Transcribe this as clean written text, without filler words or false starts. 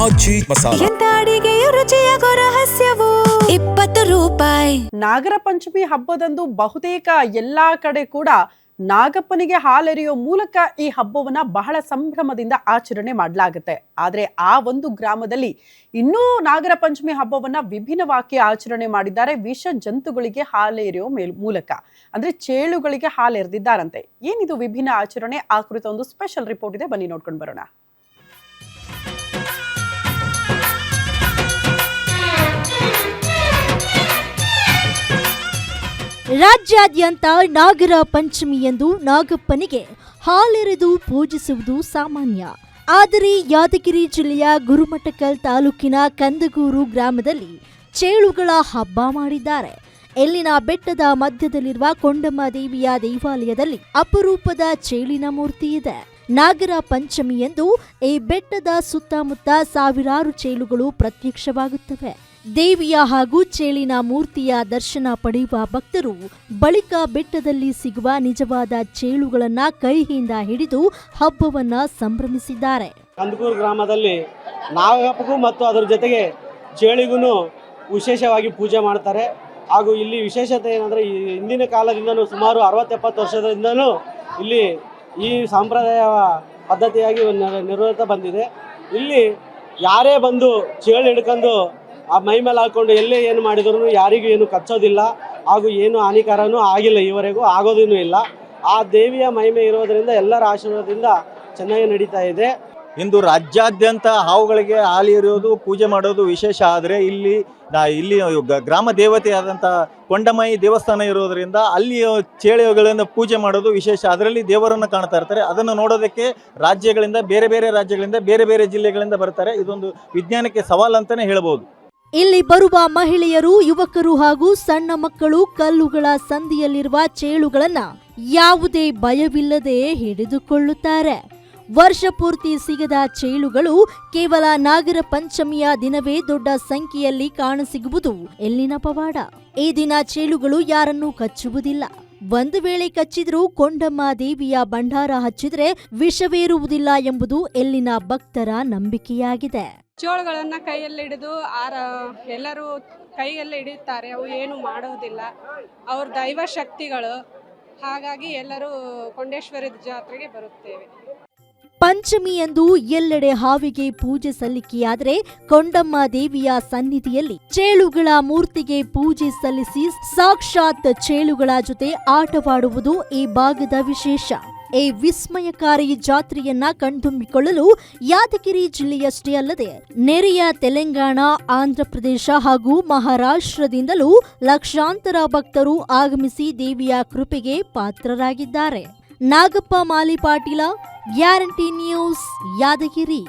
ಆಚಿ ಮಸಾಲ. ಎಂತ ಅಡಿಗೆಯ ರುಚಿಯಾಗೋ ರಹಸ್ಯವು 20 ರೂಪಾಯಿ. ನಾಗರ ಪಂಚಮಿ ಹಬ್ಬದಂದು ಬಹುತೇಕ ಎಲ್ಲಾ ಕಡೆ ಕೂಡ ನಾಗಪ್ಪನಿಗೆ ಹಾಲೆರೆಯೋ ಮೂಲಕ ಈ ಹಬ್ಬವನ್ನ ಬಹಳ ಸಂಭ್ರಮದಿಂದ ಆಚರಣೆ ಮಾಡಲಾಗುತ್ತೆ. ಆದ್ರೆ ಆ ಒಂದು ಗ್ರಾಮದಲ್ಲಿ ಇನ್ನೂ ನಾಗರ ಪಂಚಮಿ ಹಬ್ಬವನ್ನ ವಿಭಿನ್ನವಾಗಿ ಆಚರಣೆ ಮಾಡಿದ್ದಾರೆ. ವಿಷ ಜಂತುಗಳಿಗೆ ಹಾಲೆರೆಯೋ ಮೂಲಕ, ಅಂದ್ರೆ ಚೇಳುಗಳಿಗೆ ಹಾಲೆರೆದಿದ್ದಾರಂತೆ. ಏನಿದು ವಿಭಿನ್ನ ಆಚರಣೆ? ಆ ಕುರಿತ ಒಂದು ಸ್ಪೆಷಲ್ ರಿಪೋರ್ಟ್ ಇದೆ, ಬನ್ನಿ ನೋಡ್ಕೊಂಡು ಬರೋಣ. ರಾಜ್ಯಾದ್ಯಂತ ನಾಗರ ಪಂಚಮಿಯಂದು ನಾಗಪ್ಪನಿಗೆ ಹಾಲೆರೆದು ಪೂಜಿಸುವುದು ಸಾಮಾನ್ಯ. ಆದರೆ ಯಾದಗಿರಿ ಜಿಲ್ಲೆಯ ಗುರುಮಠಕಲ್ ತಾಲೂಕಿನ ಕಂದಗೂರು ಗ್ರಾಮದಲ್ಲಿ ಚೇಳುಗಳ ಹಬ್ಬ ಮಾಡಿದ್ದಾರೆ. ಇಲ್ಲಿನ ಬೆಟ್ಟದ ಮಧ್ಯದಲ್ಲಿರುವ ಕೊಂಡಮ್ಮ ದೇವಿಯ ದೇವಾಲಯದಲ್ಲಿ ಅಪರೂಪದ ಚೇಳಿನ ಮೂರ್ತಿ ಇದೆ. ನಾಗರ ಪಂಚಮಿಯಂದು ಈ ಬೆಟ್ಟದ ಸುತ್ತಮುತ್ತ ಸಾವಿರಾರು ಚೇಳುಗಳು ಪ್ರತ್ಯಕ್ಷವಾಗುತ್ತವೆ. ದೇವಿಯ ಹಾಗೂ ಚೇಳಿನ ಮೂರ್ತಿಯ ದರ್ಶನ ಪಡೆಯುವ ಭಕ್ತರು ಬಳಿಕ ಬೆಟ್ಟದಲ್ಲಿ ಸಿಗುವ ನಿಜವಾದ ಚೇಳುಗಳನ್ನ ಕೈಯಿಂದ ಹಿಡಿದು ಹಬ್ಬವನ್ನ ಸಂಭ್ರಮಿಸಿದ್ದಾರೆ. ಕಂದಗೂರು ಗ್ರಾಮದಲ್ಲಿ ನಾಗಪ್ಪಗೂ ಮತ್ತು ಅದರ ಜೊತೆಗೆ ಚೇಳಿಗೂ ವಿಶೇಷವಾಗಿ ಪೂಜೆ ಮಾಡ್ತಾರೆ. ಹಾಗೂ ಇಲ್ಲಿ ವಿಶೇಷತೆ ಏನಂದರೆ, ಹಿಂದಿನ ಕಾಲದಿಂದಲೂ ಸುಮಾರು 60-70 ವರ್ಷದಿಂದಲೂ ಇಲ್ಲಿ ಈ ಸಂಪ್ರದಾಯ ಪದ್ಧತಿಯಾಗಿ ನಿರ್ವಹಿಸ್ತಾ ಬಂದಿದೆ. ಇಲ್ಲಿ ಯಾರೇ ಬಂದು ಚೇಳು ಹಿಡ್ಕೊಂಡು ಆ ಮೈ ಮೇಲೆ ಹಾಕ್ಕೊಂಡು ಎಲ್ಲೇ ಏನು ಮಾಡಿದ್ರು ಯಾರಿಗೂ ಏನು ಕಚ್ಚೋದಿಲ್ಲ, ಹಾಗೂ ಏನು ಹಾನಿಕಾರನೂ ಆಗಿಲ್ಲ, ಈವರೆಗೂ ಆಗೋದೂ ಇಲ್ಲ. ಆ ದೇವಿಯ ಮಹಿಮೆ ಇರೋದರಿಂದ ಎಲ್ಲರ ಆಶೀರ್ವಾದದಿಂದ ಚೆನ್ನಾಗಿ ನಡೀತಾ ಇದೆ. ಇಂದು ರಾಜ್ಯಾದ್ಯಂತ ಹಾವುಗಳಿಗೆ ಹಾಲು ಎರೆಯೋದು, ಪೂಜೆ ಮಾಡೋದು ವಿಶೇಷ. ಆದರೆ ಇಲ್ಲಿ ಗ್ರಾಮ ದೇವತೆಯಾದಂಥ ಕೊಂಡಮಯಿ ದೇವಸ್ಥಾನ ಇರೋದರಿಂದ ಅಲ್ಲಿ ಚೇಳುಗಳನ್ನು ಪೂಜೆ ಮಾಡೋದು ವಿಶೇಷ. ಅದರಲ್ಲಿ ದೇವರನ್ನು ಕಾಣ್ತಾ ಇರ್ತಾರೆ. ಅದನ್ನು ನೋಡೋದಕ್ಕೆ ಬೇರೆ ಬೇರೆ ರಾಜ್ಯಗಳಿಂದ ಬೇರೆ ಬೇರೆ ಜಿಲ್ಲೆಗಳಿಂದ ಬರ್ತಾರೆ. ಇದೊಂದು ವಿಜ್ಞಾನಕ್ಕೆ ಸವಾಲು ಅಂತಲೇ ಹೇಳ್ಬೋದು. ಇಲ್ಲಿ ಬರುವ ಮಹಿಳೆಯರು, ಯುವಕರು ಹಾಗೂ ಸಣ್ಣ ಮಕ್ಕಳು ಕಲ್ಲುಗಳ ಸಂದಿಯಲ್ಲಿರುವ ಚೇಳುಗಳನ್ನ ಯಾವುದೇ ಭಯವಿಲ್ಲದೆ ಹಿಡಿದುಕೊಳ್ಳುತ್ತಾರೆ. ವರ್ಷ ಪೂರ್ತಿ ಸಿಗದ ಚೇಳುಗಳು ಕೇವಲ ನಾಗರ ಪಂಚಮಿಯ ದಿನವೇ ದೊಡ್ಡ ಸಂಖ್ಯೆಯಲ್ಲಿ ಕಾಣಸಿಗುವುದು ಇಲ್ಲಿನ ಪವಾಡ. ಈ ದಿನ ಚೇಳುಗಳು ಯಾರನ್ನೂ ಕಚ್ಚುವುದಿಲ್ಲ. ಒಂದು ವೇಳೆ ಕಚ್ಚಿದ್ರೂ ಕೊಂಡಮ್ಮ ದೇವಿಯ ಭಂಡಾರ ಹಚ್ಚಿದ್ರೆ ವಿಷವೇರುವುದಿಲ್ಲ ಎಂಬುದು ಇಲ್ಲಿನ ಭಕ್ತರ ನಂಬಿಕೆಯಾಗಿದೆ. ಚೇಳುಗಳನ್ನ ಕೈಯಲ್ಲಿ ಹಿಡಿದು ಎಲ್ಲರೂ ಕೈಯಲ್ಲಿ ಹಿಡಿಯುತ್ತಾರೆ. ಅವು ಏನು ಮಾಡುವುದಿಲ್ಲ, ಅವ್ರ ದೈವ ಶಕ್ತಿಗಳು. ಹಾಗಾಗಿ ಎಲ್ಲರೂ ಕೊಂಡೇಶ್ವರಿ ಜಾತ್ರೆಗೆ ಬರುತ್ತೇವೆ. ಪಂಚಮಿಯಂದು ಎಲ್ಲೆಡೆ ಹಾವಿಗೆ ಪೂಜೆ ಸಲ್ಲಿಕೆಯಾದರೆ ಕೊಂಡಮ್ಮ ದೇವಿಯ ಸನ್ನಿಧಿಯಲ್ಲಿ ಚೇಳುಗಳ ಮೂರ್ತಿಗೆ ಪೂಜೆ ಸಲ್ಲಿಸಿ ಸಾಕ್ಷಾತ್ ಚೇಳುಗಳ ಜೊತೆ ಆಟವಾಡುವುದು ಈ ಭಾಗದ ವಿಶೇಷ. ಈ ವಿಸ್ಮಯಕಾರಿ ಜಾತ್ರೆಯನ್ನ ಕಣ್ತುಂಬಿಕೊಳ್ಳಲು ಯಾದಗಿರಿ ಜಿಲ್ಲೆಯಷ್ಟೇ ಅಲ್ಲದೆ ನೆರೆಯ ತೆಲಂಗಾಣ, ಆಂಧ್ರಪ್ರದೇಶ ಹಾಗೂ ಮಹಾರಾಷ್ಟ್ರದಿಂದಲೂ ಲಕ್ಷಾಂತರ ಭಕ್ತರು ಆಗಮಿಸಿ ದೇವಿಯ ಕೃಪೆಗೆ ಪಾತ್ರರಾಗಿದ್ದಾರೆ. ನಾಗಪ್ಪ ಮಾಲಿ ಪಾಟೀಲ, ಗ್ಯಾರಂಟಿ ನ್ಯೂಸ್, ಯಾದಗಿರಿ.